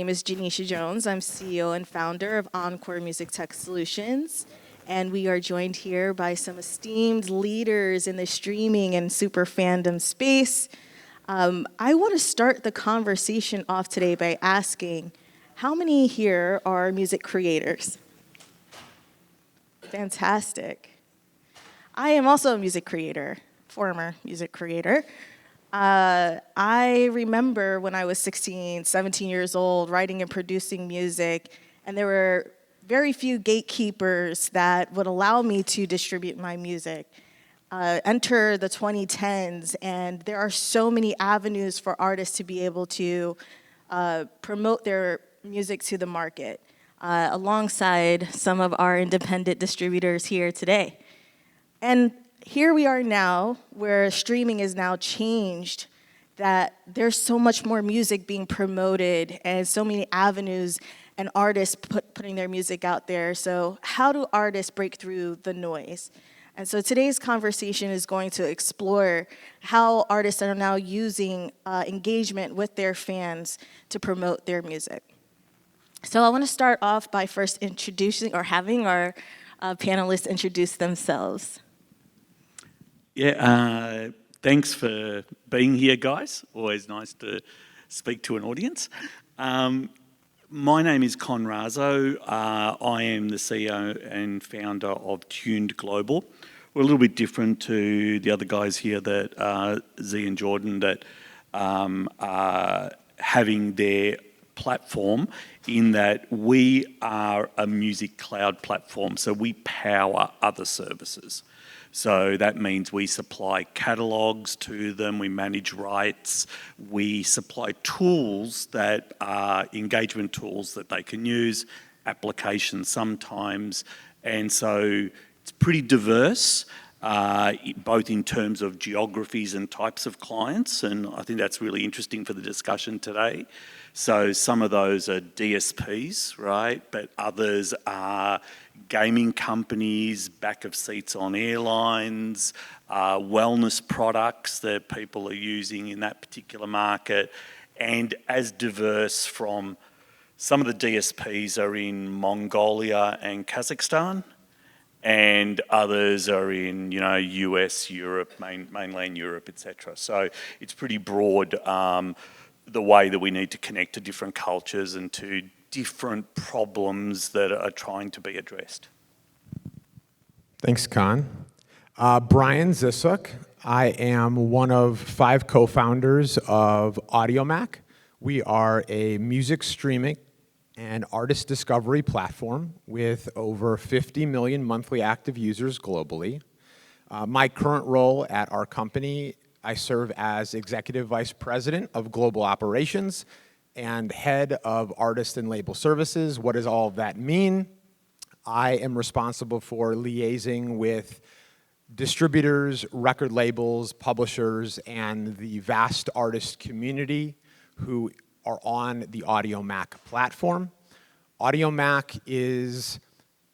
name is Janisha Jones. I'm CEO and founder of Encore Music Tech Solutions. And we are joined here by some esteemed leaders in the streaming and super fandom space. I want to start the conversation off today by asking, how many here are music creators? Fantastic. I am also a music creator, former music creator. I remember when I was 16, 17 years old, writing and producing music, and there were very few gatekeepers that would allow me to distribute my music. Enter the 2010s, and there are so many avenues for artists to be able to promote their music to the market, alongside some of our independent distributors here today. And here we are now, where streaming is now changed, that there's so much more music being promoted and so many avenues and artists putting their music out there. So how do artists break through the noise? And so today's conversation is going to explore how artists are now using engagement with their fans to promote their music. So I want to start off by first introducing or having our panelists introduce themselves. Yeah, thanks for being here, guys. Always nice to speak to an audience. My name is Con Raso. I am the CEO and founder of Tuned Global. We're a little bit different to the other guys here, that Z and Jordan, that are having their platform, in that we are a music cloud platform, so we power other services. So that means we supply catalogs to them, we manage rights, we supply tools that are engagement tools that they can use, applications sometimes, and so it's pretty diverse, both in terms of geographies and types of clients, and I think that's really interesting for the discussion today. So some of those are DSPs, right? But others are gaming companies, back of seats on airlines, wellness products that people are using in that particular market, and as diverse from some of the DSPs are in Mongolia and Kazakhstan, and others are in, US, Europe, mainland Europe, etc. So it's pretty broad, the way that we need to connect to different cultures and to different problems that are trying to be addressed. Thanks, Con. Brian Zisook. I am one of 5 co-founders of Audiomack. We are a music streaming and artist discovery platform with over 50 million monthly active users globally. My current role at our company, I serve as Executive Vice President of Global Operations and Head of Artist and Label Services. What does all of that mean? I am responsible for liaising with distributors, record labels, publishers, and the vast artist community who are on the Audiomack platform. Audiomack is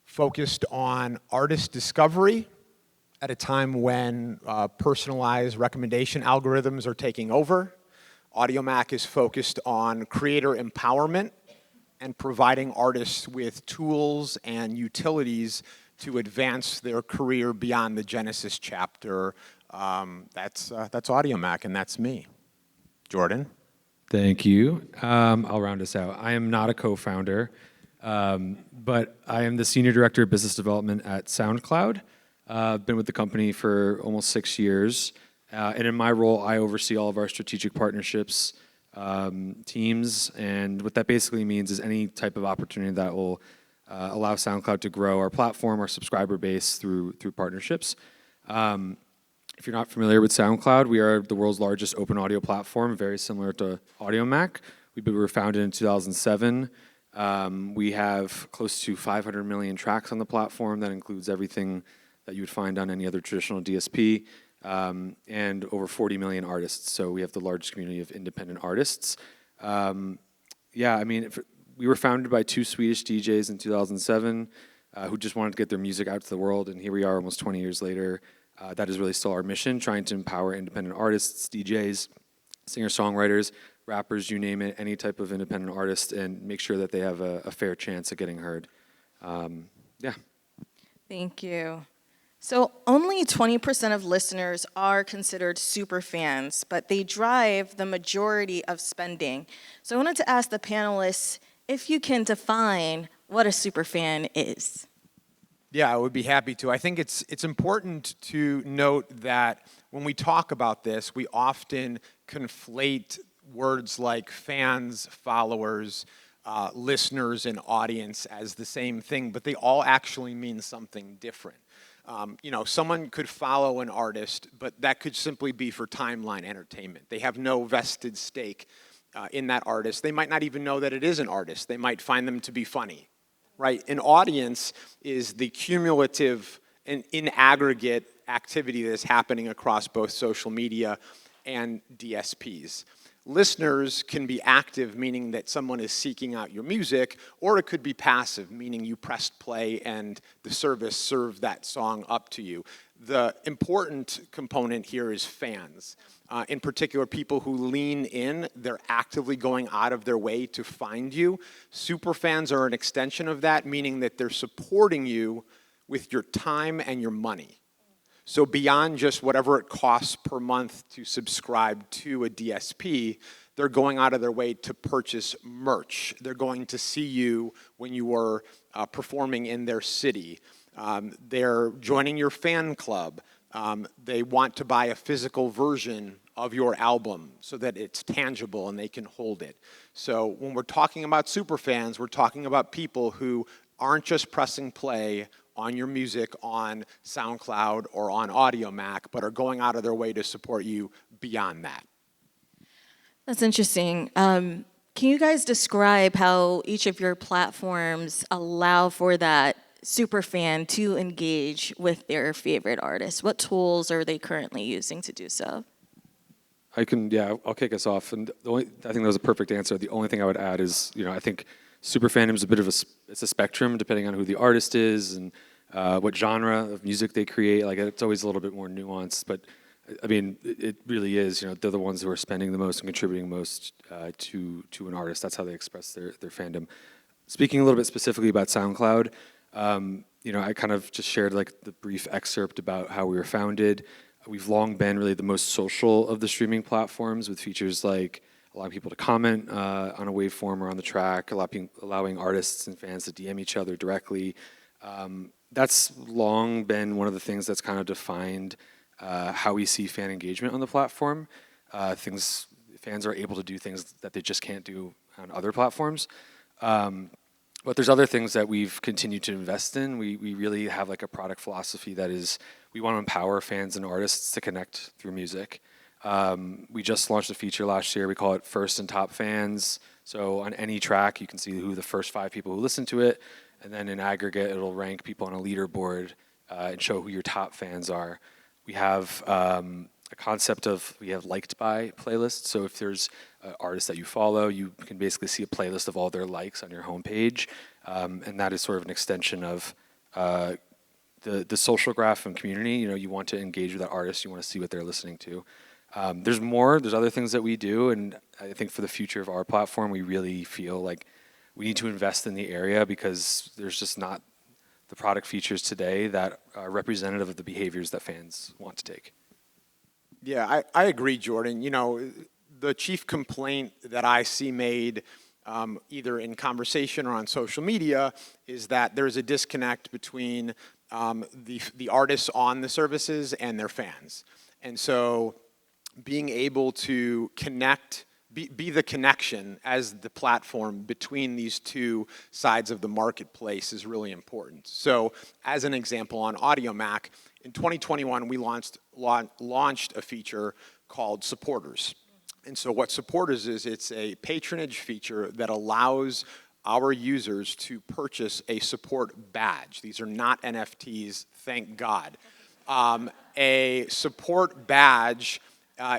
focused on artist discovery at a time when personalized recommendation algorithms are taking over. Audiomack is focused on creator empowerment and providing artists with tools and utilities to advance their career beyond the Genesis chapter. That's Audiomack, and that's me. Jordan? Thank you. I'll round us out. I am not a co-founder, but I am the Senior Director of Business Development at SoundCloud. I've been with the company for almost 6 years, and in my role, I oversee all of our strategic partnerships teams, and what that basically means is any type of opportunity that will allow SoundCloud to grow our platform, our subscriber base through partnerships. If you're not familiar with SoundCloud, we are the world's largest open audio platform, very similar to Audiomack. We were founded in 2007. We have close to 500 million tracks on the platform. That includes everything that you would find on any other traditional DSP, and over 40 million artists. So we have the largest community of independent artists. We were founded by 2 Swedish DJs in 2007 who just wanted to get their music out to the world, and here we are almost 20 years later. That is really still our mission, trying to empower independent artists, DJs, singer-songwriters rappers, you name it, any type of independent artist, and make sure that they have a fair chance at getting heard. Yeah. Thank you. So only 20% of listeners are considered super fans, but they drive the majority of spending. So I wanted to ask the panelists if you can define what a super fan is. Yeah, I would be happy to. I think it's important to note that when we talk about this, we often conflate words like fans, followers, listeners, and audience as the same thing, but they all actually mean something different. Someone could follow an artist, but that could simply be for timeline entertainment. They have no vested stake in that artist. They might not even know that it is an artist. They might find them to be funny, right? An audience is the cumulative and in aggregate activity that is happening across both social media and DSPs. Listeners can be active, meaning that someone is seeking out your music, or it could be passive, meaning you pressed play and the service served that song up to you. The important component here is fans. In particular, people who lean in, they're actively going out of their way to find you. Superfans are an extension of that, meaning that they're supporting you with your time and your money. So beyond just whatever it costs per month to subscribe to a DSP, they're going out of their way to purchase merch. They're going to see you when you are performing in their city. They're joining your fan club. They want to buy a physical version of your album so that it's tangible and they can hold it. So when we're talking about superfans, we're talking about people who aren't just pressing play on your music on SoundCloud or on Audiomack, but are going out of their way to support you beyond that. That's interesting. Can you guys describe how each of your platforms allow for that super fan to engage with their favorite artists? What tools are they currently using to do so? I'll kick us off. And I think that was a perfect answer. The only thing I would add is, I think super fandom is a bit of it's a spectrum depending on who the artist is and what genre of music they create. Like, it's always a little bit more nuanced, but I mean, it really is. They're the ones who are spending the most and contributing most to an artist. That's how they express their fandom. Speaking a little bit specifically about SoundCloud, I kind of just shared like the brief excerpt about how we were founded. We've long been really the most social of the streaming platforms, with features like allowing people to comment on a waveform or on the track, allowing artists and fans to DM each other directly. That's long been one of the things that's kind of defined how we see fan engagement on the platform. Fans are able to do things that they just can't do on other platforms. But there's other things that we've continued to invest in. We really have like a product philosophy that is, we want to empower fans and artists to connect through music. We just launched a feature last year. We call it First and Top Fans. So on any track, you can see who the first 5 people who listen to it, and then in aggregate, it'll rank people on a leaderboard and show who your top fans are. We have a concept of, we have liked by playlists. So if there's an artist that you follow, you can basically see a playlist of all their likes on your homepage. And that is sort of an extension of the social graph and community. You want to engage with that artist. You want to see what they're listening to. There's other things that we do. And I think for the future of our platform, we really feel like we need to invest in the area because there's just not the product features today that are representative of the behaviors that fans want to take. Yeah, I agree, Jordan. The chief complaint that I see made either in conversation or on social media is that there's a disconnect between the artists on the services and their fans. And so being able to connect, be the connection as the platform between these two sides of the marketplace is really important. So as an example, on Audiomack, in 2021, we launched a feature called Supporters. And so what Supporters is, it's a patronage feature that allows our users to purchase a support badge. These are not NFTs, thank God. A support badge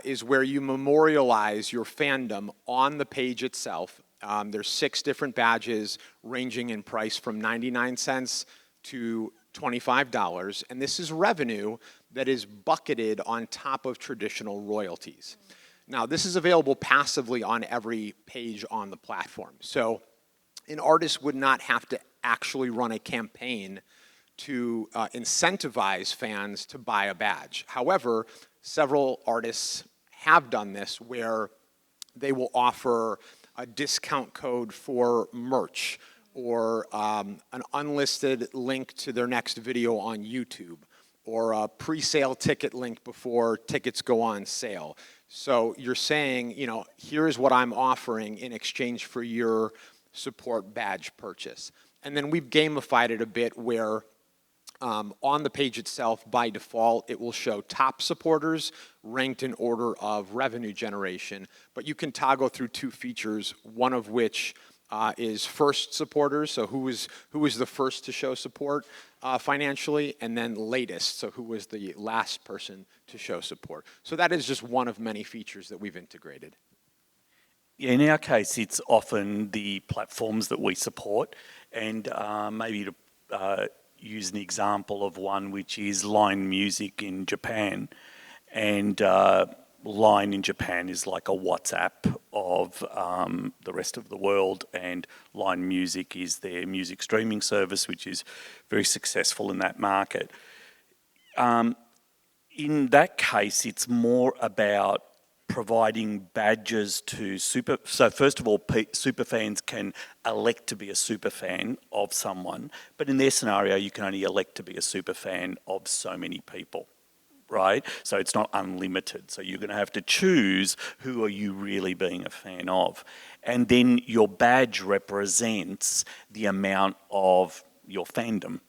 is where you memorialize your fandom on the page itself. There's 6 different badges ranging in price from 99 cents to $25, and this is revenue that is bucketed on top of traditional royalties. Now, this is available passively on every page on the platform. So an artist would not have to actually run a campaign to incentivize fans to buy a badge. However, several artists have done this where they will offer a discount code for merch or an unlisted link to their next video on YouTube or a pre-sale ticket link before tickets go on sale. So you're saying, you know, here's what I'm offering in exchange for your support badge purchase. And then we've gamified it a bit where on the page itself, by default, it will show top supporters ranked in order of revenue generation. But you can toggle through two features, one of which is first supporters, so who was the first to show support financially, and then latest, so who was the last person to show support. So that is just one of many features that we've integrated. Yeah, in our case, it's often the platforms that we support, and maybe to use an example of one which is Line Music in Japan, and Line in Japan is like a WhatsApp of the rest of the world, and Line Music is their music streaming service, which is very successful in that market. In that case, it's more about providing badges to so first of all, superfans can elect to be a superfan of someone, but in their scenario, you can only elect to be a superfan of so many people, right? So it's not unlimited. So you're going to have to choose who are you really being a fan of. And then your badge represents the amount of your fandom.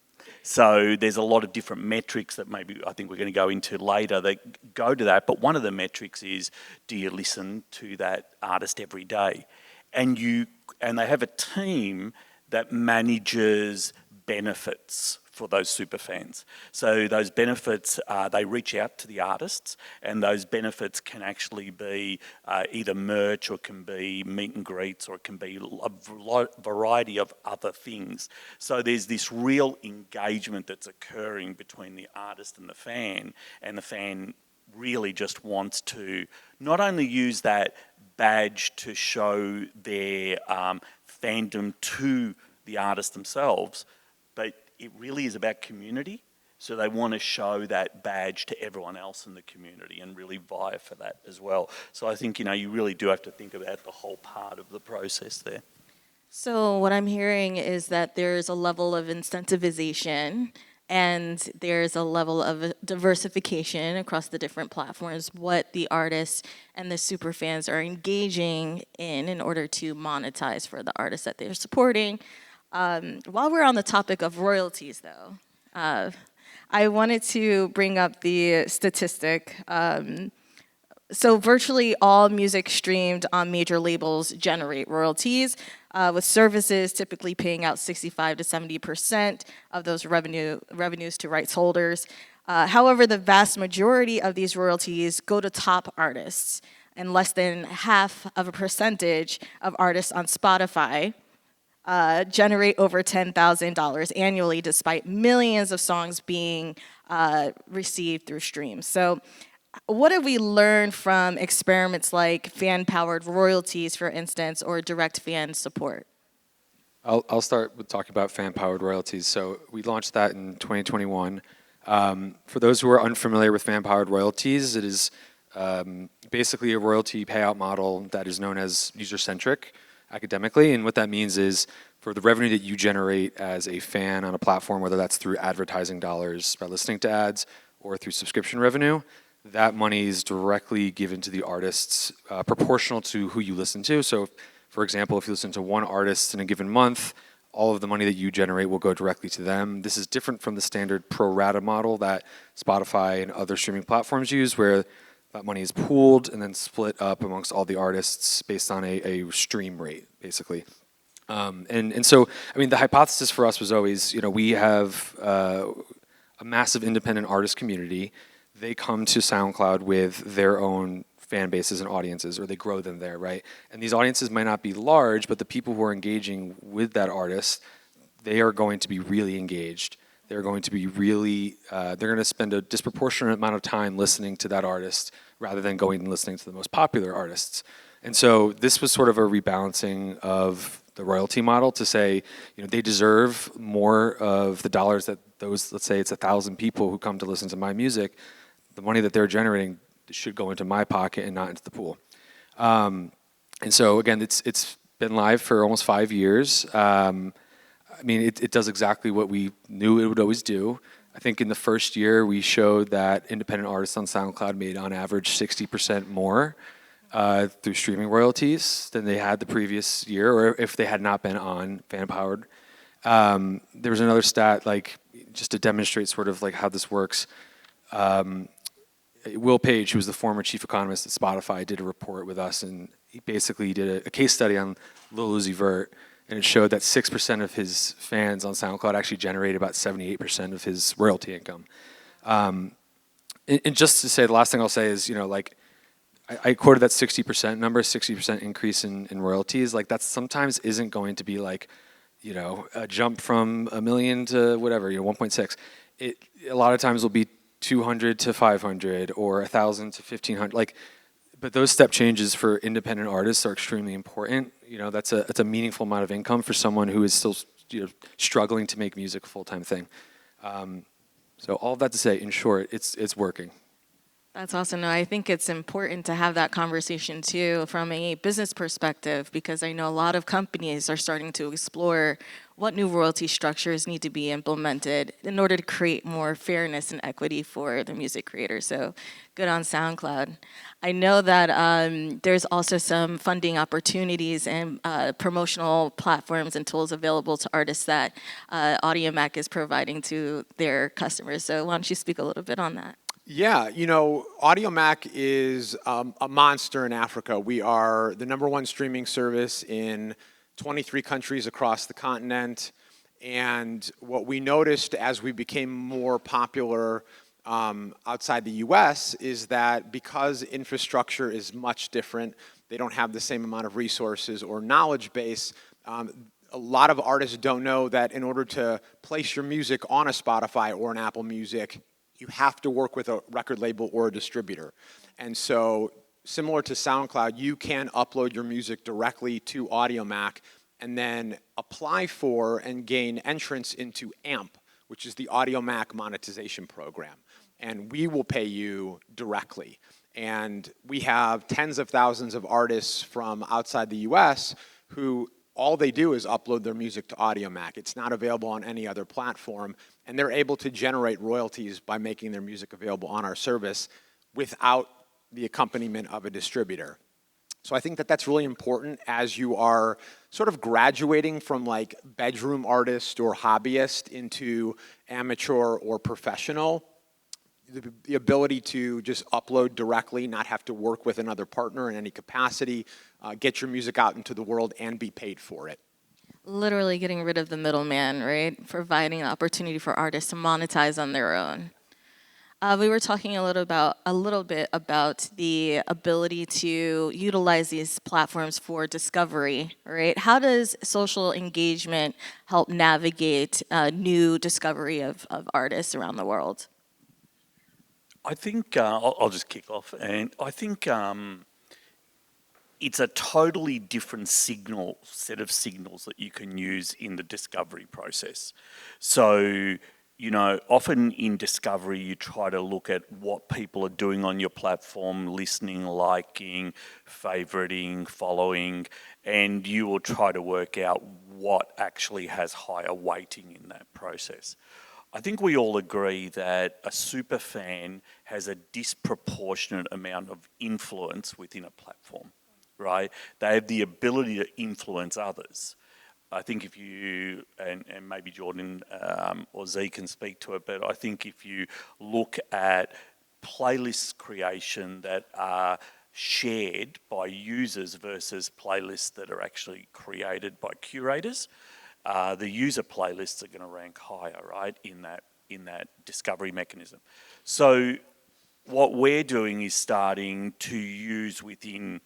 So there's a lot of different metrics that maybe I think we're going to go into later that go to that. But one of the metrics is, do you listen to that artist every day? And they have a team that manages benefits for those superfans. So those benefits, they reach out to the artists, and those benefits can actually be either merch, or can be meet and greets, or it can be a variety of other things. So there's this real engagement that's occurring between the artist and the fan really just wants to not only use that badge to show their fandom to the artist themselves, but it really is about community. So they want to show that badge to everyone else in the community and really vie for that as well. So I think, you really do have to think about the whole part of the process there. So what I'm hearing is that there's a level of incentivization and there's a level of diversification across the different platforms, what the artists and the superfans are engaging in order to monetize for the artists that they're supporting. While we're on the topic of royalties, though, I wanted to bring up the statistic. So virtually all music streamed on major labels generate royalties, with services typically paying out 65 to 70% of those revenues to rights holders. However, the vast majority of these royalties go to top artists, and less than half of a percentage of artists on Spotify generate over $10,000 annually, despite millions of songs being received through streams. So what have we learned from experiments like fan-powered royalties, for instance, or direct fan support? I'll start with talking about fan-powered royalties. So we launched that in 2021. For those who are unfamiliar with fan-powered royalties, it is basically a royalty payout model that is known as user-centric academically, and what that means is for the revenue that you generate as a fan on a platform, whether that's through advertising dollars by listening to ads or through subscription revenue, that money is directly given to the artists proportional to who you listen to. So, for example, if you listen to one artist in a given month, all of the money that you generate will go directly to them. This is different from the standard pro rata model that Spotify and other streaming platforms use, where that money is pooled and then split up amongst all the artists based on a stream rate, basically. And so, I mean, the hypothesis for us was always, we have a massive independent artist community. They come to SoundCloud with their own fan bases and audiences, or they grow them there, right? And these audiences might not be large, but the people who are engaging with that artist, they are going to be really engaged. They're going to be really, they're going to spend a disproportionate amount of time listening to that artist rather than going and listening to the most popular artists. And so this was sort of a rebalancing of the royalty model to say, they deserve more of the dollars that those, let's say it's 1,000 people who come to listen to my music, the money that they're generating should go into my pocket and not into the pool. And so again, it's been live for almost 5 years. It does exactly what we knew it would always do. I think in the first year, we showed that independent artists on SoundCloud made on average 60% more through streaming royalties than they had the previous year, or if they had not been on fan-powered. There was another stat, just to demonstrate sort of how this works. Will Page, who was the former chief economist at Spotify, did a report with us, and he basically did a case study on Lil Uzi Vert, and it showed that 6% of his fans on SoundCloud actually generated about 78% of his royalty income. And just to say, the last thing I'll say is, I quoted that 60% number, 60% increase in royalties. That sometimes isn't going to be a jump from $1 million to whatever, 1.6. A lot of times will be 200 to 500 or 1,000 to 1,500. But those step changes for independent artists are extremely important. That's a meaningful amount of income for someone who is still struggling to make music a full-time thing. So all of that to say, in short, it's working. That's awesome. No, I think it's important to have that conversation too from a business perspective, because I know a lot of companies are starting to explore what new royalty structures need to be implemented in order to create more fairness and equity for the music creators. So good on SoundCloud. I know that there's also some funding opportunities and promotional platforms and tools available to artists that Audiomack is providing to their customers. So why don't you speak a little bit on that? Yeah, Audiomack is a monster in Africa. We are the #1 streaming service in 23 countries across the continent. And what we noticed as we became more popular outside the US is that because infrastructure is much different, they don't have the same amount of resources or knowledge base. A lot of artists don't know that in order to place your music on a Spotify or an Apple Music, you have to work with a record label or a distributor. And so, similar to SoundCloud, you can upload your music directly to Audiomack and then apply for and gain entrance into AMP, which is the Audiomack monetization program. And we will pay you directly. And we have tens of thousands of artists from outside the US who all they do is upload their music to Audiomack. It's not available on any other platform, and they're able to generate royalties by making their music available on our service without the accompaniment of a distributor. So I think that that's really important as you are sort of graduating from bedroom artist or hobbyist into amateur or professional. The ability to just upload directly, not have to work with another partner in any capacity, get your music out into the world and be paid for it. Literally getting rid of the middleman, right? Providing an opportunity for artists to monetize on their own. We were talking a little bit about the ability to utilize these platforms for discovery, right? How does social engagement help navigate new discovery of artists around the world? I think I'll just kick off, and I think it's a totally different set of signals that you can use in the discovery process. So, often in discovery, you try to look at what people are doing on your platform, listening, liking, favoriting, following, and you will try to work out what actually has higher weighting in that process. I think we all agree that a superfan has a disproportionate amount of influence within a platform, right? They have the ability to influence others. I think if you, and maybe Jordan or Z can speak to it, but I think if you look at playlist creation that are shared by users versus playlists that are actually created by curators, the user playlists are going to rank higher, right, in that discovery mechanism. So what we're doing is starting to use within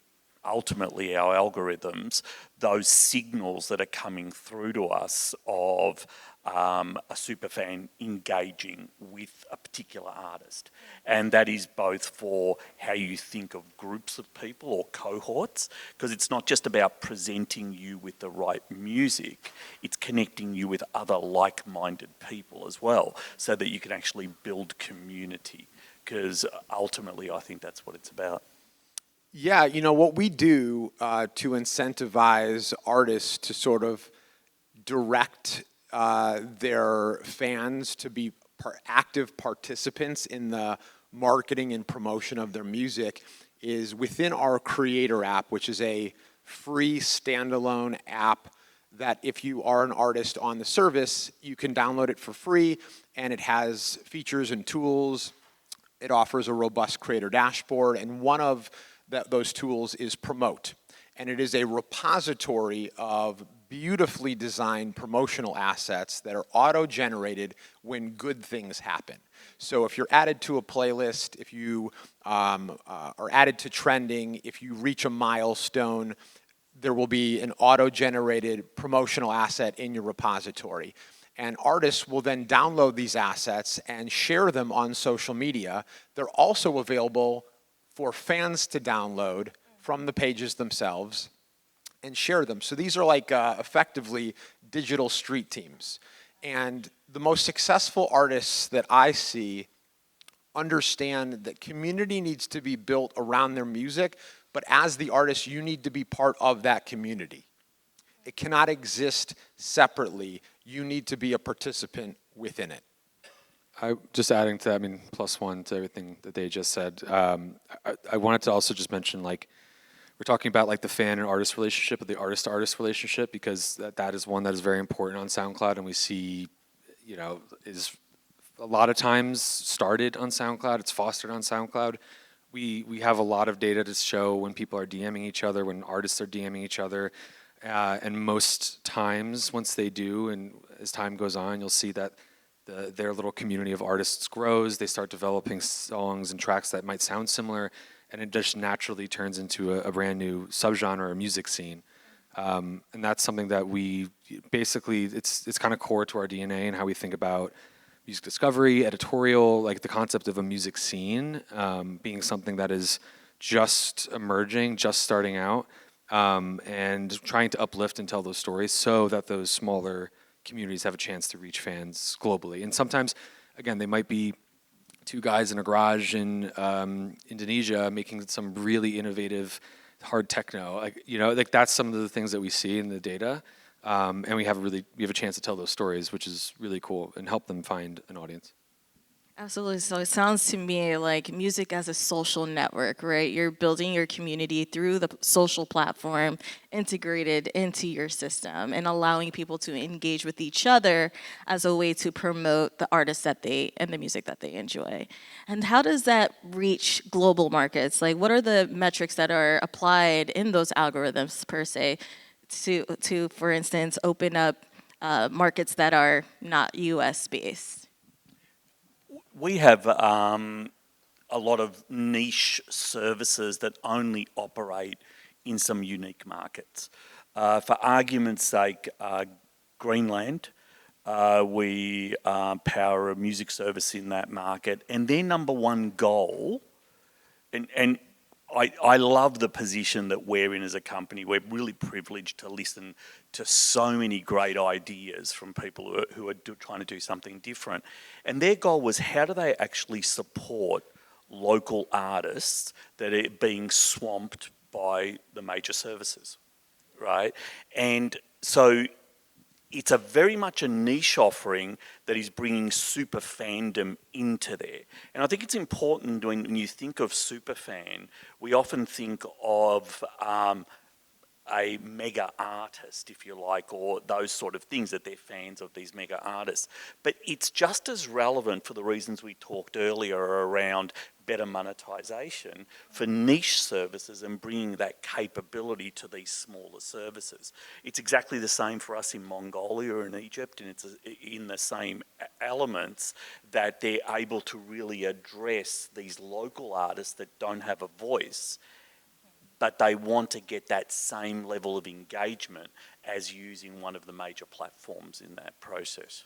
ultimately our algorithms those signals that are coming through to us of a superfan engaging with a particular artist. And that is both for how you think of groups of people or cohorts, because it's not just about presenting you with the right music, it's connecting you with other like-minded people as well, so that you can actually build community, because ultimately I think that's what it's about. Yeah, you know, what we do to incentivize artists to sort of direct their fans to be active participants in the marketing and promotion of their music is within our Creator app, which is a free standalone app that if you are an artist on the service, you can download it for free, and it has features and tools. It offers a robust creator dashboard, and one of those tools is Promote. And it is a repository of beautifully designed promotional assets that are auto-generated when good things happen. So if you're added to a playlist, if you are added to trending, if you reach a milestone, there will be an auto-generated promotional asset in your repository. And artists will then download these assets and share them on social media. They're also available for fans to download from the pages themselves and share them. So these are like effectively digital street teams. And the most successful artists that I see understand that community needs to be built around their music, but as the artist, you need to be part of that community. It cannot exist separately. You need to be a participant within it. Just adding to that, I mean, plus one to everything that they just said. I wanted to also just mention, like, we're talking about like the fan and artist relationship, or the artist to artist relationship, because that is one that is very important on SoundCloud, and we see, you know, is a lot of times started on SoundCloud. It's fostered on SoundCloud. We have a lot of data to show when people are DMing each other, when artists are DMing each other, and most times once they do, and as time goes on, you'll see that their little community of artists grows. They start developing songs and tracks that might sound similar, and it just naturally turns into a brand new subgenre or music scene. And that's something that we basically, it's kind of core to our DNA and how we think about music discovery, editorial, like the concept of a music scene being something that is just emerging, just starting out, and trying to uplift and tell those stories so that those smaller communities have a chance to reach fans globally. And sometimes, again, they might be two guys in a garage in Indonesia making some really innovative hard techno. Like, you know, like that's some of the things that we see in the data. And we have a chance to tell those stories, which is really cool, and help them find an audience. Absolutely. So it sounds to me like music as a social network, right? You're building your community through the social platform, integrated into your system, and allowing people to engage with each other as a way to promote the artists that and the music that they enjoy. And how does that reach global markets? Like, what are the metrics that are applied in those algorithms per se to for instance, open up markets that are not US based? We have a lot of niche services that only operate in some unique markets. For argument's sake, Greenland, we power a music service in that market, and their number one goal, and I love the position that we're in as a company. We're really privileged to listen to so many great ideas from people who are trying to do something different. And their goal was, how do they actually support local artists that are being swamped by the major services, right? And so it's a very much a niche offering that is bringing super fandom into there. And I think it's important when you think of Superfan, we often think of a mega artist, if you like, or those sort of things, that they're fans of these mega artists. But it's just as relevant for the reasons we talked earlier around better monetization for niche services and bringing that capability to these smaller services. It's exactly the same for us in Mongolia and Egypt, and it's in the same elements that they're able to really address these local artists that don't have a voice, but they want to get that same level of engagement as using one of the major platforms in that process.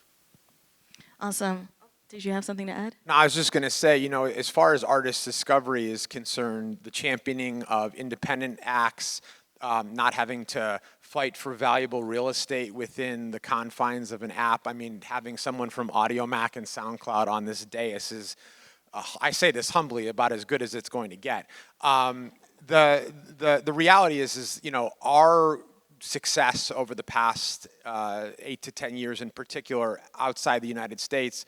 Awesome. Did you have something to add? No, I was just going to say, as far as artist discovery is concerned, the championing of independent acts, not having to fight for valuable real estate within the confines of an app. I mean, having someone from Audiomack and SoundCloud on this dais is, I say this humbly, about as good as it's going to get. The reality is our success over the past 8 to 10 years in particular outside the United States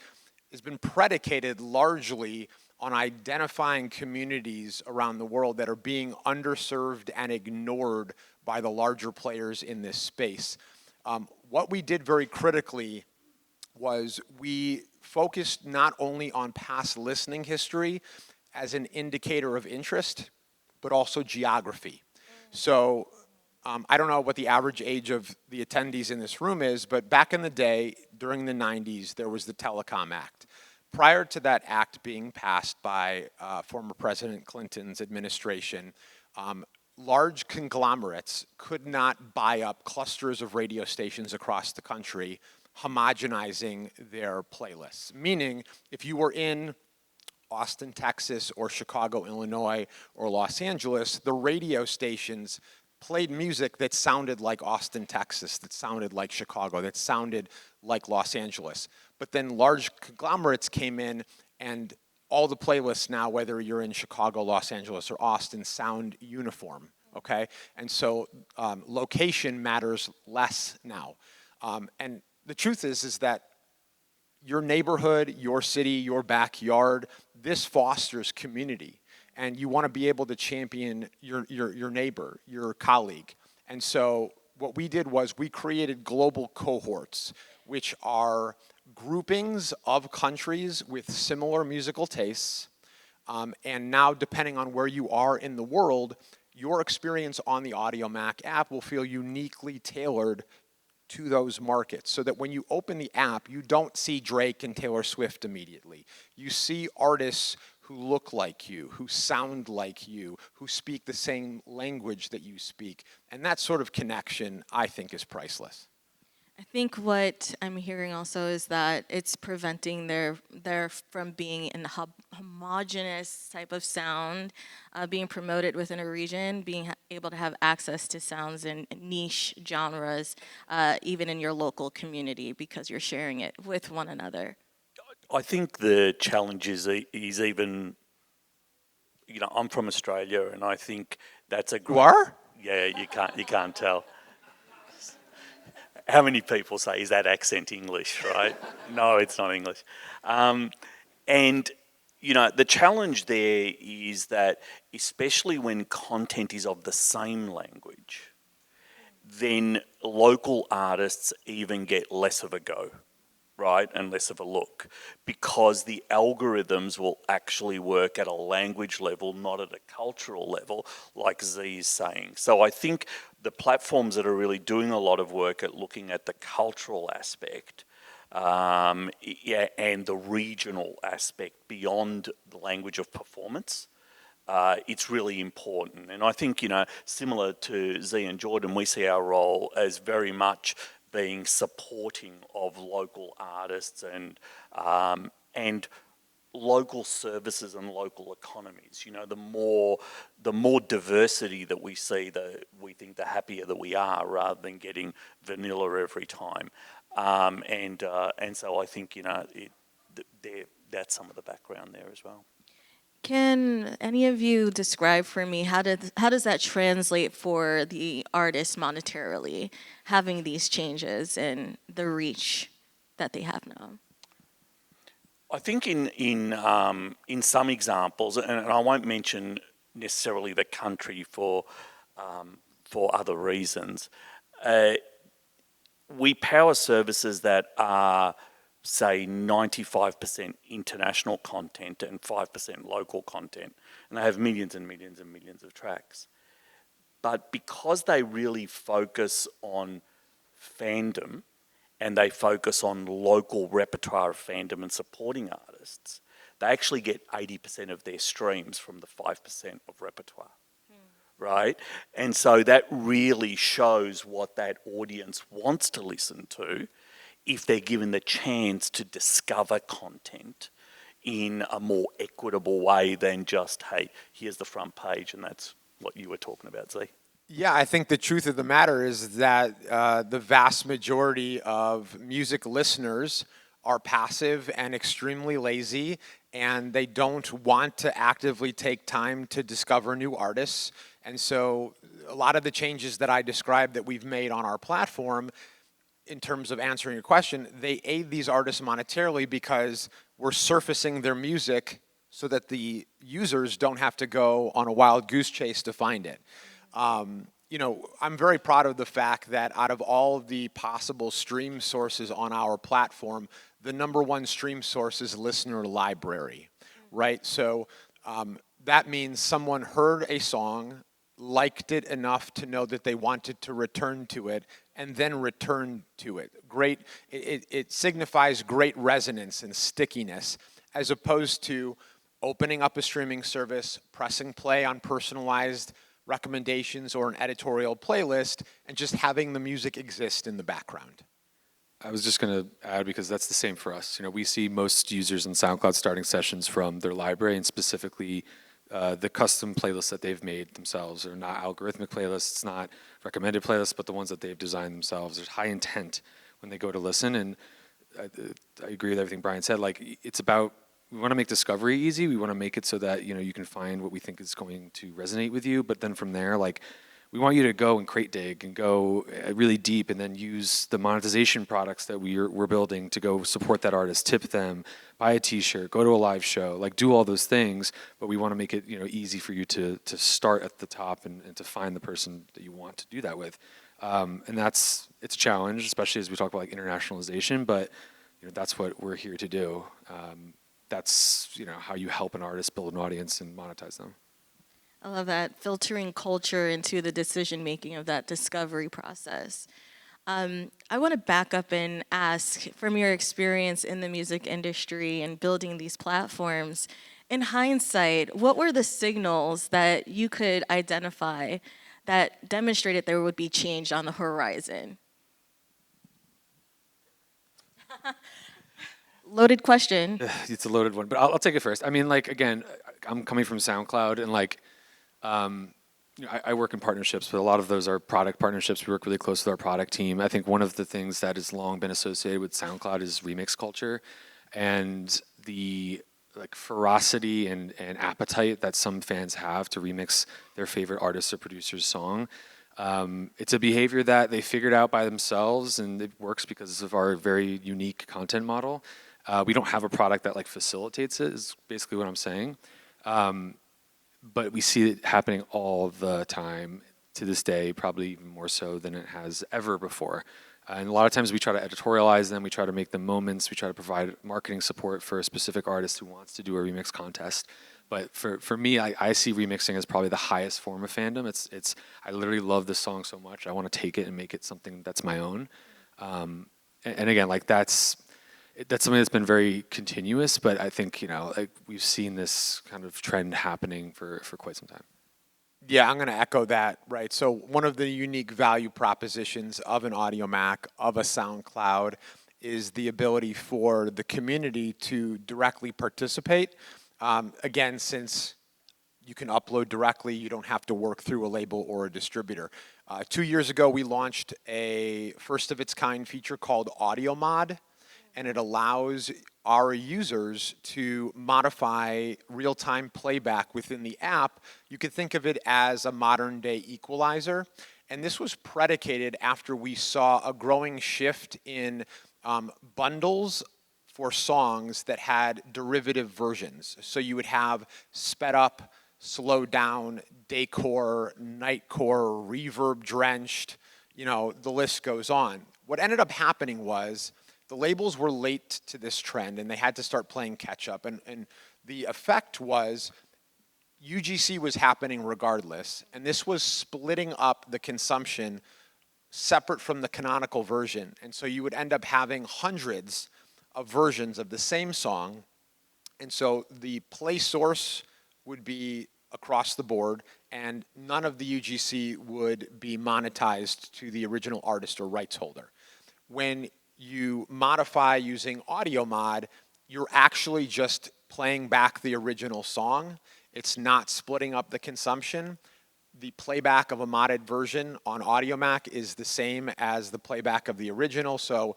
has been predicated largely on identifying communities around the world that are being underserved and ignored by the larger players in this space. What we did very critically was we focused not only on past listening history as an indicator of interest, but also geography. So I don't know what the average age of the attendees in this room is, but back in the day, during the 90s, there was the Telecom Act. Prior to that act being passed by former President Clinton's administration, large conglomerates could not buy up clusters of radio stations across the country, homogenizing their playlists. Meaning, if you were in Austin, Texas, or Chicago, Illinois, or Los Angeles, the radio stations played music that sounded like Austin, Texas, that sounded like Chicago, that sounded like Los Angeles. But then large conglomerates came in, and all the playlists now, whether you're in Chicago, Los Angeles, or Austin, sound uniform, okay? And so location matters less now. And the truth is that your neighborhood, your city, your backyard, this fosters community. And you want to be able to champion your neighbor, your colleague. And so what we did was we created global cohorts, which are groupings of countries with similar musical tastes. And now, depending on where you are in the world, your experience on the Audiomack app will feel uniquely tailored to those markets, so that when you open the app, you don't see Drake and Taylor Swift immediately. You see artists who look like you, who sound like you, who speak the same language that you speak. And that sort of connection, I think, is priceless. I think what I'm hearing also is that it's preventing their from being in a homogenous type of sound, being promoted within a region, being able to have access to sounds in niche genres, even in your local community, because you're sharing it with one another. I think the challenge is even, I'm from Australia, and I think that's a great... You are? Yeah, you can't tell. How many people say, is that accent English, right? No, it's not English. And, the challenge there is that, especially when content is of the same language, then local artists even get less of a go, right, and less of a look, because the algorithms will actually work at a language level, not at a cultural level, like Z is saying. So I think the platforms that are really doing a lot of work at looking at the cultural aspect and the regional aspect beyond the language of performance, it's really important. And I think, similar to Z and Jordan, we see our role as very much being supporting of local artists and local services and local economies. The more diversity that we see, we think the happier that we are, rather than getting vanilla every time. And so I think that's some of the background there as well. Can any of you describe for me how does that translate for the artist monetarily, having these changes and the reach that they have now? I think in some examples, and I won't mention necessarily the country for other reasons, we power services that are, say, 95% international content and 5% local content, and they have millions and millions and millions of tracks. But because they really focus on fandom, and they focus on local repertoire of fandom and supporting artists, they actually get 80% of their streams from the 5% of repertoire, right? And so that really shows what that audience wants to listen to if they're given the chance to discover content in a more equitable way than just, hey, here's the front page, and that's what you were talking about, Z. Yeah, I think the truth of the matter is that the vast majority of music listeners are passive and extremely lazy, and they don't want to actively take time to discover new artists. And so a lot of the changes that I described that we've made on our platform in terms of answering your question, they aid these artists monetarily because we're surfacing their music so that the users don't have to go on a wild goose chase to find it. You know, I'm very proud of the fact that out of all of the possible stream sources on our platform, the #1 stream source is listener library, right? So that means someone heard a song, liked it enough to know that they wanted to return to it, and then return to it. It signifies great resonance and stickiness, as opposed to opening up a streaming service, pressing play on personalized recommendations or an editorial playlist, and just having the music exist in the background. I was just going to add, because that's the same for us. You know, we see most users in SoundCloud starting sessions from their library, and specifically the custom playlists that they've made themselves. Are not algorithmic playlists, not recommended playlists, but the ones that they've designed themselves. There's high intent when they go to listen, and I agree with everything Brian said. Like, it's about, we want to make discovery easy. We want to make it so that, you know, you can find what we think is going to resonate with you. But then from there, like, we want you to go and crate dig and go really deep, and then use the monetization products that we're building to go support that artist, tip them, buy a T-shirt, go to a live show, like do all those things. But we want to make it, you know, easy for you to start at the top and to find the person that you want to do that with. And it's a challenge, especially as we talk about like internationalization. But you know, that's what we're here to do. That's, you know, how you help an artist build an audience and monetize them. I love that, filtering culture into the decision-making of that discovery process. I want to back up and ask, from your experience in the music industry and building these platforms, in hindsight, what were the signals that you could identify that demonstrated there would be change on the horizon? Loaded question. It's a loaded one, but I'll take it first. I mean, like, again, I'm coming from SoundCloud, and like, you know, I work in partnerships, but a lot of those are product partnerships. We work really close with our product team. I think one of the things that has long been associated with SoundCloud is remix culture, and the like ferocity and appetite that some fans have to remix their favorite artists or producers' song. It's a behavior that they figured out by themselves, and it works because of our very unique content model. We don't have a product that like facilitates it, is basically what I'm saying. But we see it happening all the time to this day, probably even more so than it has ever before. And a lot of times we try to editorialize them, we try to make them moments, we try to provide marketing support for a specific artist who wants to do a remix contest. But for me, I see remixing as probably the highest form of fandom. It's I literally love this song so much, I want to take it and make it something that's my own. And again, like that's something that's been very continuous, but I think, you know, like we've seen this kind of trend happening for quite some time. Yeah, I'm going to echo that, right? So one of the unique value propositions of an Audiomack, of a SoundCloud, is the ability for the community to directly participate. Again, since you can upload directly, you don't have to work through a label or a distributor. 2 years ago, we launched a first-of-its-kind feature called AudioMod, and it allows our users to modify real-time playback within the app. You could think of it as a modern-day equalizer. And this was predicated after we saw a growing shift in bundles for songs that had derivative versions. So you would have sped up, slowed down, daycore, nightcore, reverb-drenched, you know, the list goes on. What ended up happening was the labels were late to this trend, and they had to start playing catch-up. And the effect was UGC was happening regardless, and this was splitting up the consumption separate from the canonical version. And so you would end up having hundreds of versions of the same song, and so the play source would be across the board, and none of the UGC would be monetized to the original artist or rights holder. When you modify using audio mod, you're actually just playing back the original song. It's not splitting up the consumption. The playback of a modded version on Audiomack is the same as the playback of the original, so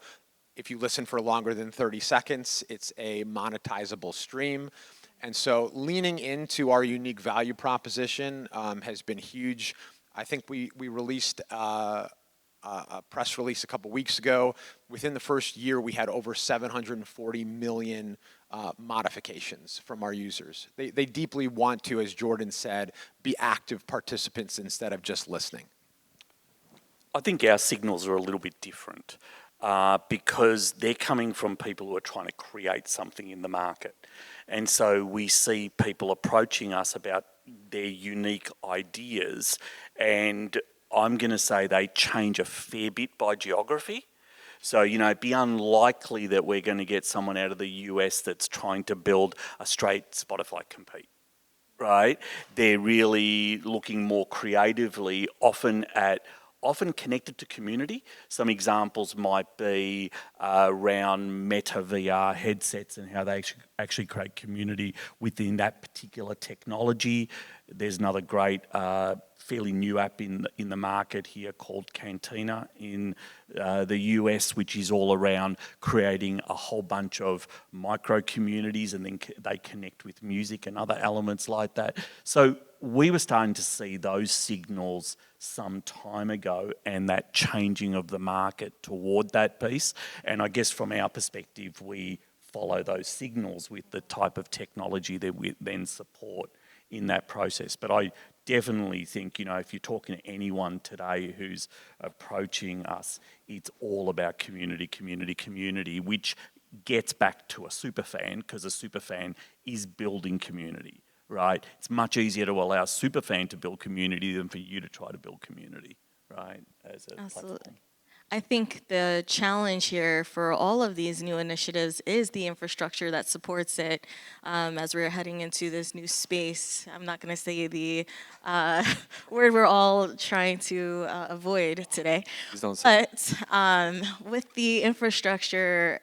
if you listen for longer than 30 seconds, it's a monetizable stream. And so leaning into our unique value proposition has been huge. I think we released a press release a couple weeks ago. Within the first year, we had over 740 million modifications from our users. They deeply want to, as Jordan said, be active participants instead of just listening. I think our signals are a little bit different because they're coming from people who are trying to create something in the market. And so we see people approaching us about their unique ideas, and I'm going to say they change a fair bit by geography. So, you know, it'd be unlikely that we're going to get someone out of the US that's trying to build a straight Spotify compete, right? They're really looking more creatively, often connected to community. Some examples might be around Meta VR headsets and how they actually create community within that particular technology. There's another great, fairly new app in the market here called Cantina in the US, which is all around creating a whole bunch of micro communities, and then they connect with music and other elements like that. So we were starting to see those signals some time ago, and that changing of the market toward that piece. And I guess from our perspective, we follow those signals with the type of technology that we then support in that process. But I definitely think, you know, if you're talking to anyone today who's approaching us, it's all about community, community, community, which gets back to a superfan, because a superfan is building community, right? It's much easier to allow a superfan to build community than for you to try to build community, right, as a Absolutely. platform. I think the challenge here for all of these new initiatives is the infrastructure that supports it. As we're heading into this new space, I'm not going to say the word we're all trying to avoid today. Please don't say. But with the infrastructure,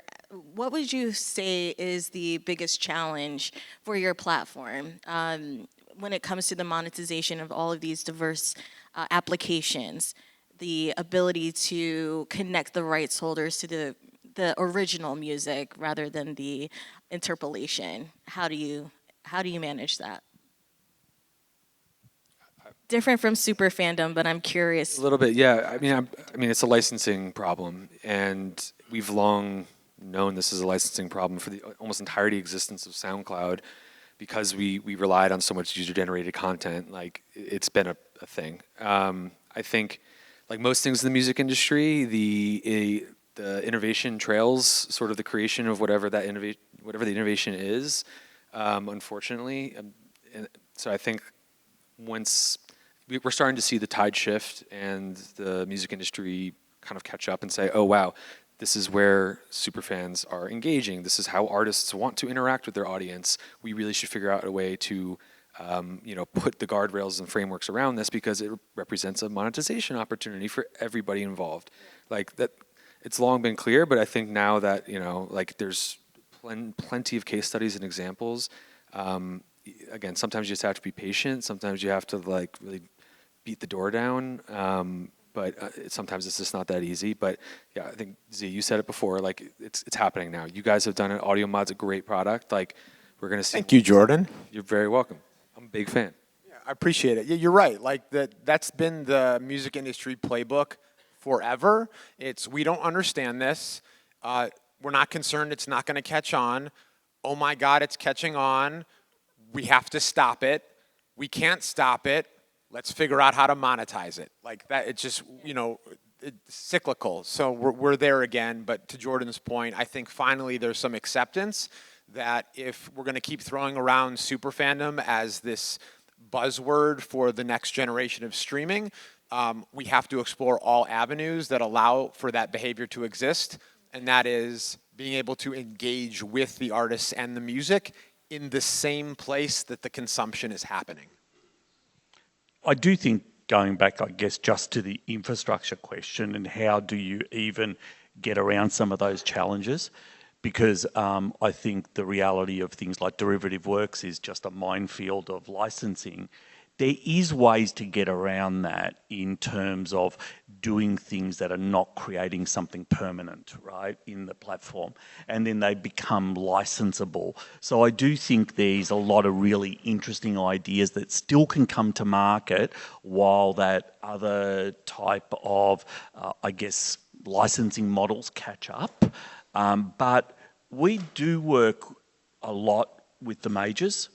what would you say is the biggest challenge for your platform when it comes to the monetization of all of these diverse applications? The ability to connect the rights holders to the original music rather than the interpolation. How do you manage that? Different from Superfandom, but I'm curious. A little bit, yeah. I mean, it's a licensing problem, and we've long known this is a licensing problem for the almost entirety existence of SoundCloud, because we relied on so much user-generated content. Like, it's been a thing. I think, like most things in the music industry, the innovation trails sort of the creation of whatever the innovation is, unfortunately. And so I think once we're starting to see the tide shift and the music industry kind of catch up and say, oh wow, this is where superfans are engaging. This is how artists want to interact with their audience. We really should figure out a way to put the guardrails and frameworks around this, because it represents a monetization opportunity for everybody involved. Like that, it's long been clear, but I think now that, there's plenty of case studies and examples. Again, sometimes you just have to be patient. Sometimes you have to really beat the door down. But sometimes it's just not that easy. But yeah, I think Z, you said it before. Like it's happening now. You guys have done it. AudioMod's a great product. Like we're gonna see. Thank you, Jordan. You're very welcome. I'm a big fan. Yeah, I appreciate it. Yeah, you're right. Like that's been the music industry playbook forever. It's we don't understand this. We're not concerned it's not going to catch on. Oh my God, it's catching on. We have to stop it. We can't stop it. Let's figure out how to monetize it. Like that, it's just, it's cyclical. So we're there again. But to Jordan's point, I think finally there's some acceptance that if we're going to keep throwing around superfandom as this buzzword for the next generation of streaming, we have to explore all avenues that allow for that behavior to exist. And that is being able to engage with the artists and the music in the same place that the consumption is happening. I do think, going back, I guess, just to the infrastructure question and how do you even get around some of those challenges, because I think the reality of things like derivative works is just a minefield of licensing. There is ways to get around that in terms of doing things that are not creating something permanent, right, in the platform, and then they become licensable. So I do think there's a lot of really interesting ideas that still can come to market while that other type of, I guess, licensing models catch up. But we do work a lot with the majors,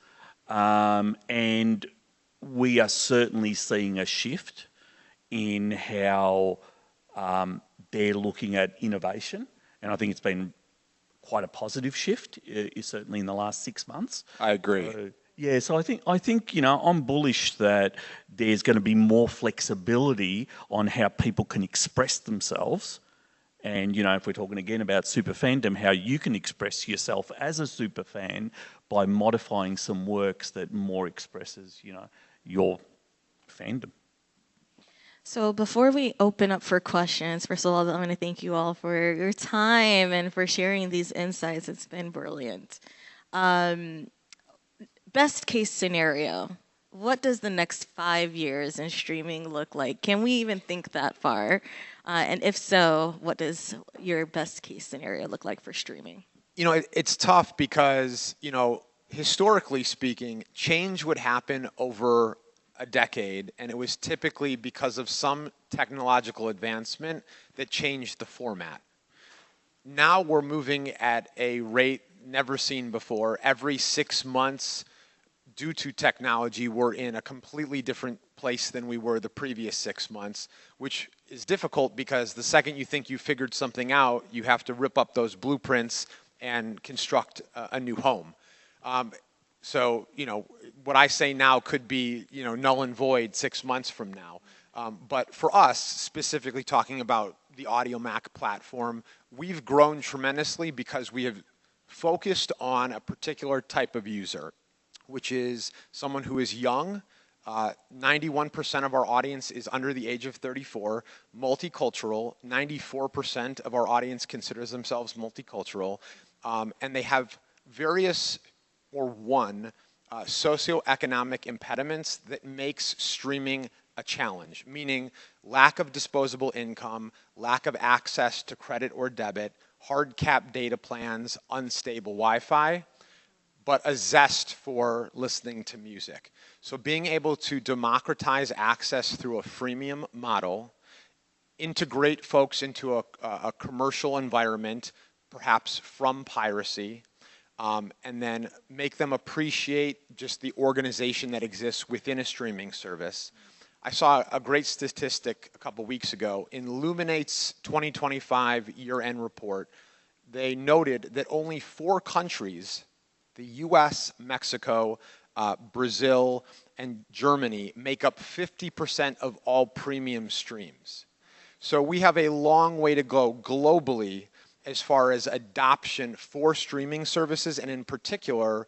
and we are certainly seeing a shift in how they're looking at innovation, and I think it's been quite a positive shift, certainly in the last 6 months. I agree. So I think I'm bullish that there's going to be more flexibility on how people can express themselves. And, if we're talking again about super fandom, how you can express yourself as a super fan by modifying some works that more expresses, your fandom. So before we open up for questions, first of all, I'm going to thank you all for your time and for sharing these insights. It's been brilliant. Best case scenario, what does the next 5 years in streaming look like? Can we even think that far? And if so, what does your best case scenario look like for streaming? It's tough because, historically speaking, change would happen over a decade, and it was typically because of some technological advancement that changed the format. Now we're moving at a rate never seen before. Every 6 months, due to technology, we're in a completely different place than we were the previous 6 months, which is difficult because the second you think you figured something out, you have to rip up those blueprints and construct a new home. So, what I say now could be, null and void 6 months from now. But for us, specifically talking about the Audiomack platform, we've grown tremendously because we have focused on a particular type of user, which is someone who is young. 91% of our audience is under the age of 34, multicultural. 94% of our audience considers themselves multicultural, and they have various or one socioeconomic impediments that makes streaming a challenge, meaning lack of disposable income, lack of access to credit or debit, hard cap data plans, unstable Wi-Fi, but a zest for listening to music. So being able to democratize access through a freemium model, integrate folks into a commercial environment, perhaps from piracy, and then make them appreciate just the organization that exists within a streaming service. I saw a great statistic a couple weeks ago. In Luminate's 2025 year-end report, they noted that only 4 countries, the US, Mexico, Brazil, and Germany, make up 50% of all premium streams. So we have a long way to go globally as far as adoption for streaming services, and in particular,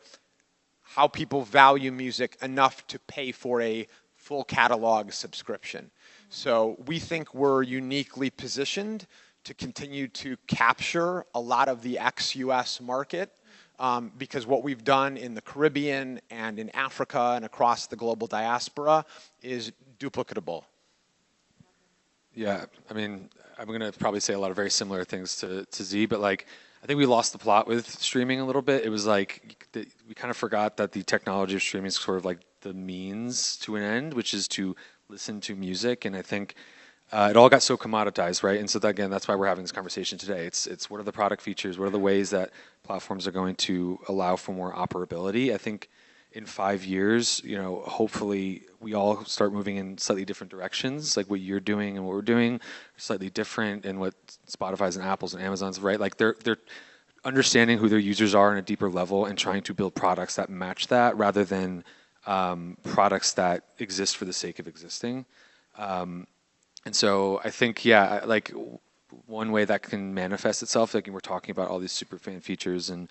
how people value music enough to pay for a full catalog subscription. So we think we're uniquely positioned to continue to capture a lot of the ex-US market, because what we've done in the Caribbean and in Africa and across the global diaspora is duplicatable. Yeah, I mean, I'm going to probably say a lot of very similar things to Z, but like, I think we lost the plot with streaming a little bit. It was like, we kind of forgot that the technology of streaming is sort of like the means to an end, which is to listen to music. And I think it all got so commoditized, right? And so that, again, that's why we're having this conversation today. It's what are the product features? What are the ways that platforms are going to allow for more operability? I think in 5 years, hopefully we all start moving in slightly different directions. Like what you're doing and what we're doing are slightly different, and what Spotify's and Apple's and Amazon's, right? Like they're understanding who their users are on a deeper level and trying to build products that match that, rather than products that exist for the sake of existing. And so I think, yeah, like one way that can manifest itself, like we're talking about all these super fan features and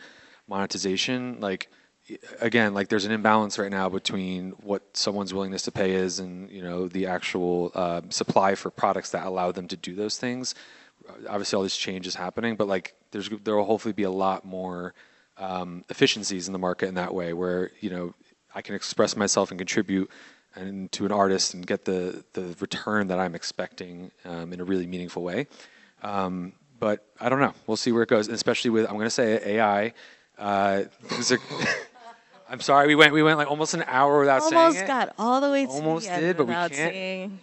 monetization, like, again, like there's an imbalance right now between what someone's willingness to pay is and, the actual supply for products that allow them to do those things. obviously all this change is happening, but like there will hopefully be a lot more efficiencies in the market in that way, where I can express myself and contribute and to an artist and get the return that I'm expecting in a really meaningful way. But I don't know. We'll see where it goes, and especially with, I'm going to say, AI. I'm sorry, we went like almost an hour without saying it. Almost got all the way to Almost the end did, but we without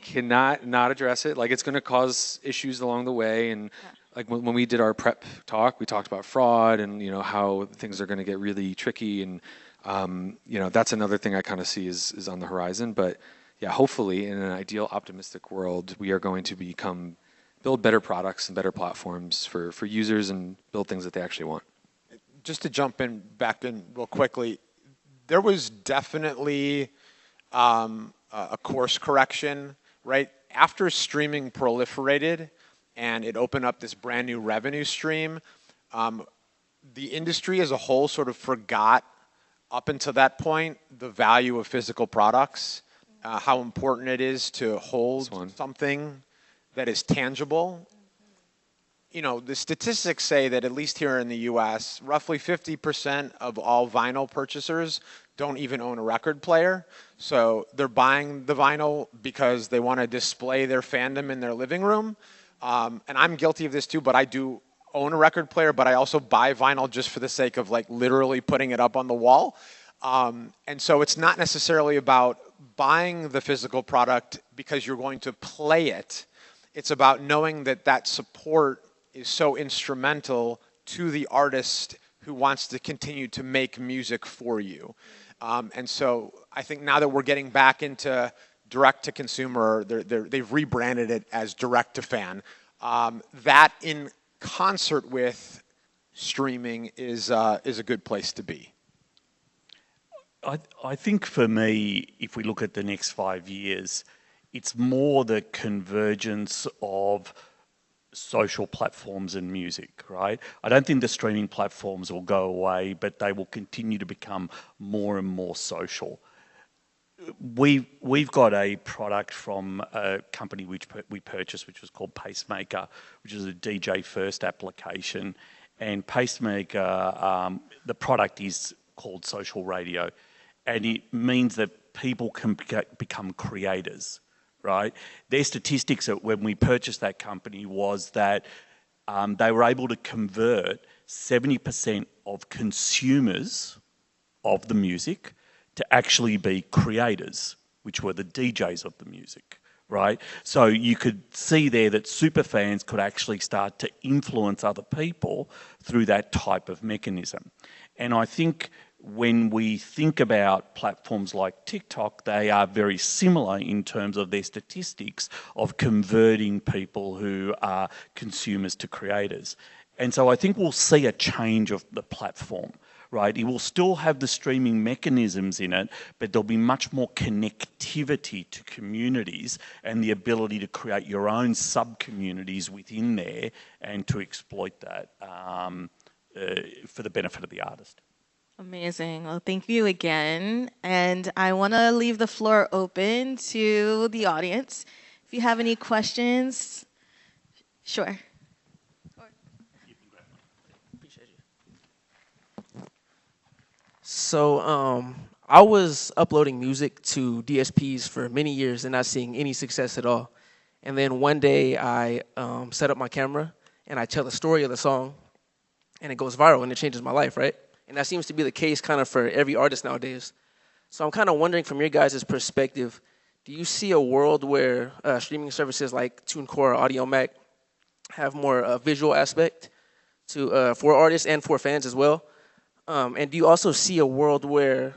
cannot not address it. Like, it's going to cause issues along the way, and like when we did our prep talk, we talked about fraud and how things are going to get really tricky, and that's another thing I kind of see is on the horizon. But yeah, hopefully in an ideal, optimistic world, we are going to build better products and better platforms for users and build things that they actually want. Just to jump back in real quickly, there was definitely a course correction, right? After streaming proliferated and it opened up this brand new revenue stream, the industry as a whole sort of forgot, up until that point, the value of physical products, how important it is to hold something that is tangible. The statistics say that, at least here in the US, roughly 50% of all vinyl purchasers don't even own a record player. So they're buying the vinyl because they want to display their fandom in their living room. And I'm guilty of this too, but I do own a record player, but I also buy vinyl just for the sake of like literally putting it up on the wall. And so it's not necessarily about buying the physical product because you're going to play it. It's about knowing that support is so instrumental to the artist who wants to continue to make music for you. And so I think now that we're getting back into direct-to-consumer, they've rebranded it as direct-to-fan, that in concert with streaming is a good place to be. I think for me, if we look at the next 5 years, it's more the convergence of social platforms and music, right? I don't think the streaming platforms will go away, but they will continue to become more and more social. We've got a product from a company which we purchased, which was called Pacemaker, which is a DJ first application. And Pacemaker, the product is called social radio, and it means that people can become creators. Right? Their statistics when we purchased that company was that they were able to convert 70% of consumers of the music to actually be creators, which were the DJs of the music, right? So you could see there that superfans could actually start to influence other people through that type of mechanism. And I think when we think about platforms like TikTok, they are very similar in terms of their statistics of converting people who are consumers to creators. And so I think we'll see a change of the platform, right? It will still have the streaming mechanisms in it, but there'll be much more connectivity to communities and the ability to create your own sub-communities within there and to exploit that for the benefit of the artist. Amazing. Well, thank you again. And I want to leave the floor open to the audience. If you have any questions, sure. Appreciate you. So I was uploading music to DSPs for many years and not seeing any success at all. And then one day I set up my camera and I tell the story of the song and it goes viral and it changes my life, right? And that seems to be the case kind of for every artist nowadays. So I'm kind of wondering, from your guys' perspective, do you see a world where streaming services like TuneCore or Audiomack have more visual aspect for artists and for fans as well? And do you also see a world where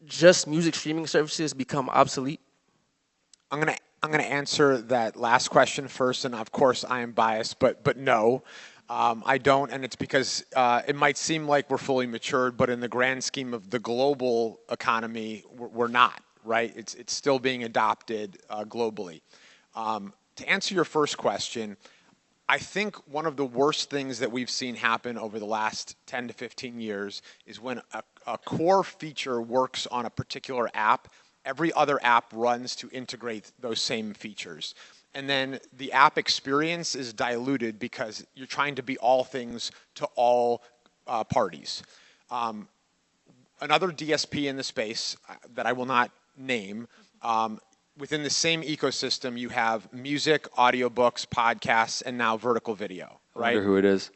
just music streaming services become obsolete? I'm gonna answer that last question first, and of course I am biased, but no. I don't, and it's because it might seem like we're fully matured, but in the grand scheme of the global economy, we're not, right? It's still being adopted globally. To answer your first question, I think one of the worst things that we've seen happen over the last 10 to 15 years is when a core feature works on a particular app, every other app runs to integrate those same features. and then the app experience is diluted because you're trying to be all things to all parties. Another DSP in the space that I will not name, within the same ecosystem, you have music, audiobooks, podcasts, and now vertical video, right? I wonder who it is.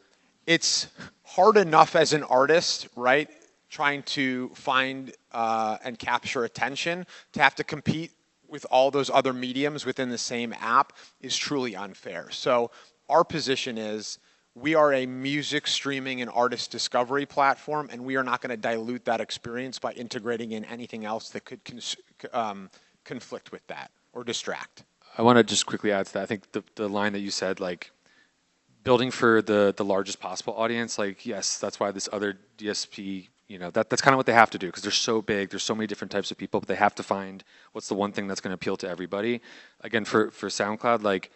It's hard enough as an artist, right, trying to find and capture attention, to have to compete with all those other mediums within the same app is truly unfair. So our position is we are a music streaming and artist discovery platform, and we are not going to dilute that experience by integrating in anything else that could conflict with that or distract. I want to just quickly add to that. I think the line that you said, like, building for the largest possible audience, like, yes, that's why this other DSP, you know, that's kind of what they have to do, because they're so big, there's so many different types of people, but they have to find what's the one thing that's going to appeal to everybody. Again, for SoundCloud, like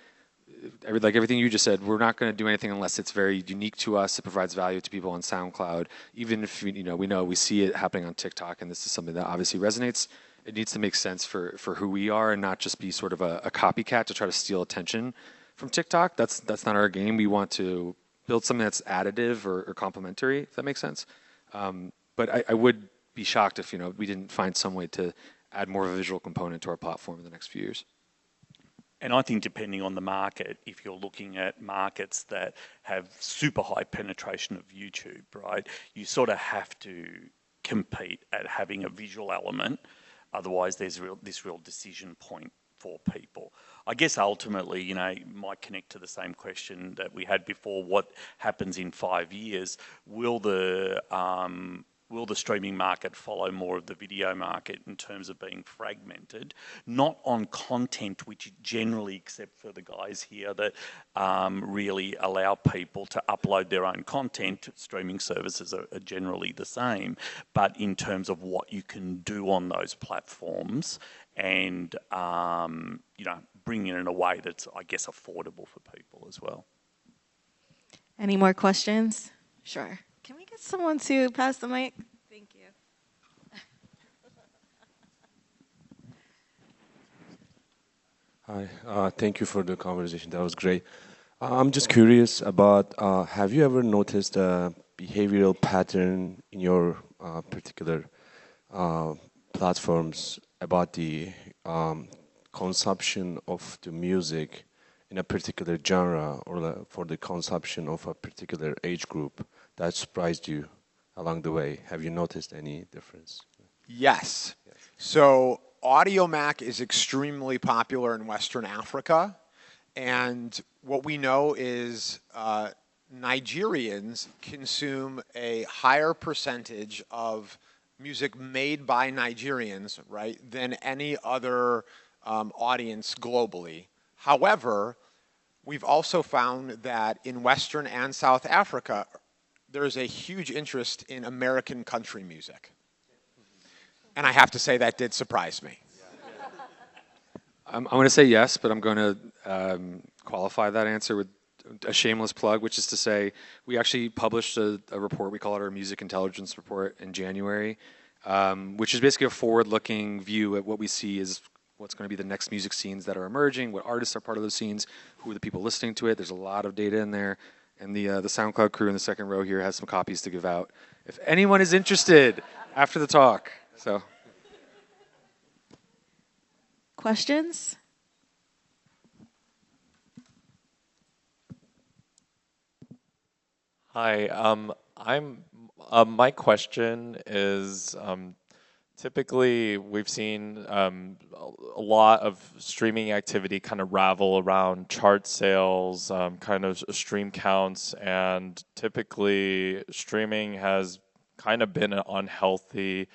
everything you just said, we're not going to do anything unless it's very unique to us. It provides value to people on SoundCloud. Even if we see it happening on TikTok, and this is something that obviously resonates. It needs to make sense for who we are and not just be sort of a copycat to try to steal attention from TikTok. That's not our game. We want to build something that's additive or complementary, if that makes sense. But I would be shocked if we didn't find some way to add more of a visual component to our platform in the next few years. And I think depending on the market, if you're looking at markets that have super high penetration of YouTube, right, you sort of have to compete at having a visual element. Otherwise, there's this real decision point for people. I guess ultimately, might connect to the same question that we had before. What happens in 5 years? Will the streaming market follow more of the video market in terms of being fragmented? Not on content, which generally, except for the guys here that really allow people to upload their own content. Streaming services are generally the same, but in terms of what you can do on those platforms and bring it in a way that's, I guess, affordable for people as well. Any more questions? Sure. Can we get someone to pass the mic? Thank you. Hi, thank you for the conversation. That was great. I'm just curious about, have you ever noticed a behavioral pattern in your particular platforms about the consumption of the music in a particular genre or for the consumption of a particular age group that surprised you along the way? Have you noticed any difference? Yes. So Audiomack is extremely popular in Western Africa. And what we know is Nigerians consume a higher percentage of music made by Nigerians, right, than any other audience globally. However, we've also found that in Western and South Africa, there's a huge interest in American country music. And I have to say that did surprise me. I'm going to say yes, but I'm going to qualify that answer with a shameless plug, which is to say we actually published a report. We call it our Music Intelligence Report in January, which is basically a forward-looking view at what we see is what's going to be the next music scenes that are emerging, what artists are part of those scenes, who are the people listening to it. There's a lot of data in there. And the SoundCloud crew in the second row here has some copies to give out if anyone is interested after the talk. So, Questions? Hi, my question is, typically we've seen a lot of streaming activity kind of ravel around chart sales, kind of stream counts, and typically streaming has kind of been an unhealthy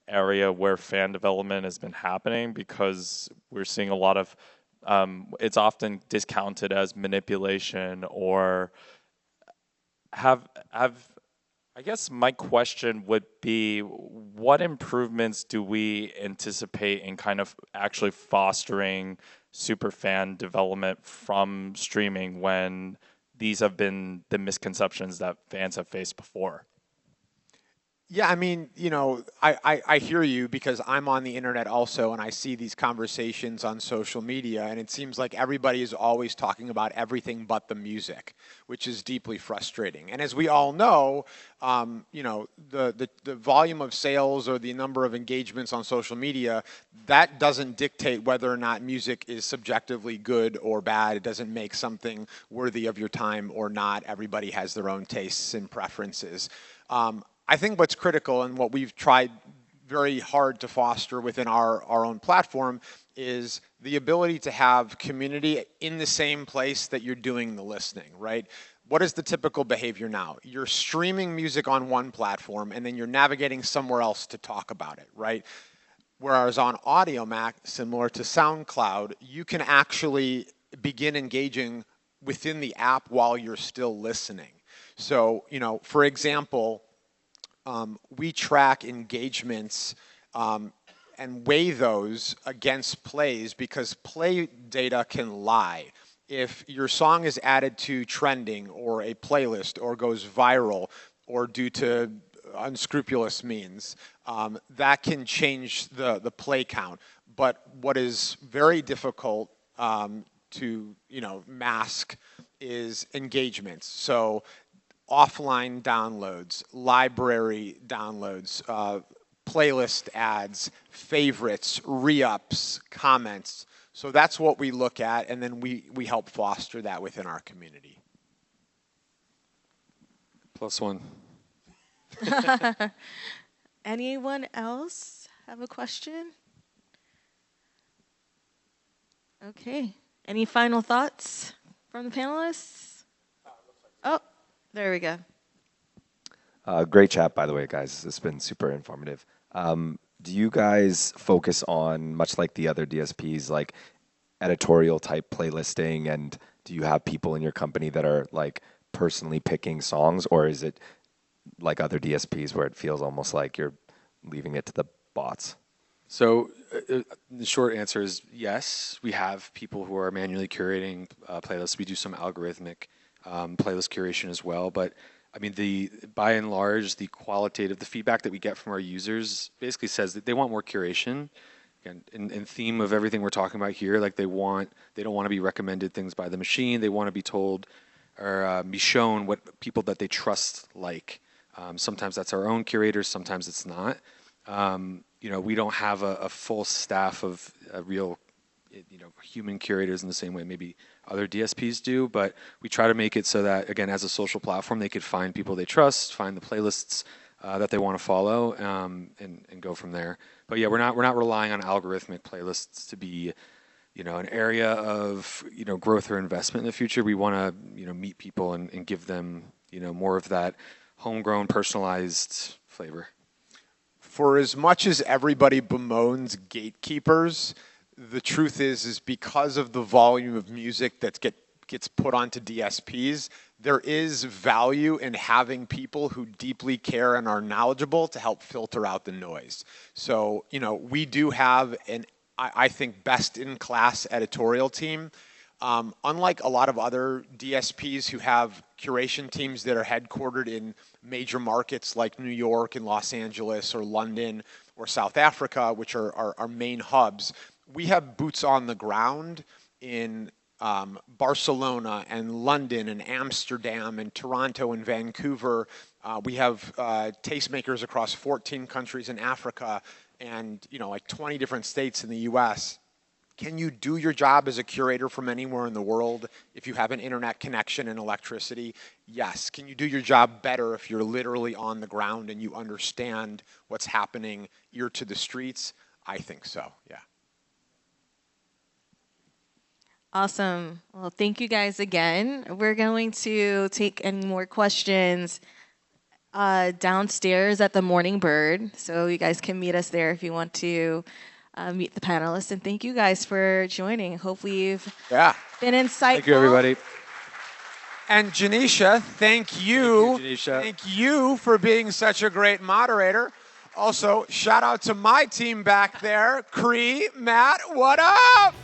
area where fan development has been happening because we're seeing a lot of, it's often discounted as manipulation or I guess my question would be, what improvements do we anticipate in kind of actually fostering superfan development from streaming when these have been the misconceptions that fans have faced before? Yeah, I mean, I hear you because I'm on the internet also, and I see these conversations on social media, and it seems like everybody is always talking about everything but the music, which is deeply frustrating. And as we all know, the volume of sales or the number of engagements on social media, that doesn't dictate whether or not music is subjectively good or bad. It doesn't make something worthy of your time or not. Everybody has their own tastes and preferences. I think what's critical and what we've tried very hard to foster within our own platform is the ability to have community in the same place that you're doing the listening, right? What is the typical behavior now? You're streaming music on one platform and then you're navigating somewhere else to talk about it, right? Whereas on Audiomack, similar to SoundCloud, you can actually begin engaging within the app while you're still listening. So, for example, we track engagements and weigh those against plays because play data can lie. If your song is added to trending or a playlist or goes viral or due to unscrupulous means, that can change the play count. But what is very difficult to mask is engagements. So offline downloads, library downloads, playlist ads, favorites, re-ups, comments. So that's what we look at, and then we help foster that within our community. +1. Anyone else have a question? Okay. Any final thoughts from the panelists? Oh, there we go. Great chat, by the way, guys. It's been super informative. Do you guys focus on, much like the other DSPs, like editorial type playlisting? And do you have people in your company that are like personally picking songs? Or is it like other DSPs where it feels almost like you're leaving it to the bots? So the short answer is yes. We have people who are manually curating playlists. We do some algorithmic playlist curation as well. But I mean, by and large, the feedback that we get from our users basically says that they want more curation. Again, in theme of everything we're talking about here, like they don't want to be recommended things by the machine. They want to be told or be shown what people that they trust like. Sometimes that's our own curators. Sometimes it's not. We don't have a full staff of real, human curators in the same way maybe other DSPs do, but we try to make it so that, again, as a social platform, they could find people they trust, find the playlists that they want to follow, and go from there. But yeah, we're not relying on algorithmic playlists to be, an area of, growth or investment in the future. We want to, meet people and give them, more of that homegrown, personalized flavor. For as much as everybody bemoans gatekeepers, the truth is because of the volume of music that gets put onto DSPs, there is value in having people who deeply care and are knowledgeable to help filter out the noise. So, we do have I think, best-in-class editorial team. Unlike a lot of other DSPs who have curation teams that are headquartered in major markets like New York and Los Angeles or London or South Africa, which are our main hubs, we have boots on the ground in Barcelona and London and Amsterdam and Toronto and Vancouver. We have tastemakers across 14 countries in Africa and like 20 different states in the US. Can you do your job as a curator from anywhere in the world if you have an internet connection and electricity? Yes. Can you do your job better if you're literally on the ground and you understand what's happening ear to the streets? I think so, yeah. Awesome. Well, thank you guys again. We're going to take any more questions downstairs at the Morning Bird. So you guys can meet us there if you want to meet the panelists. And thank you guys for joining. Hopefully you've been insightful. Thank you, everybody. And Janisha, thank you. Thank you for being such a great moderator. Also, shout out to my team back there. Cree, Matt, what up?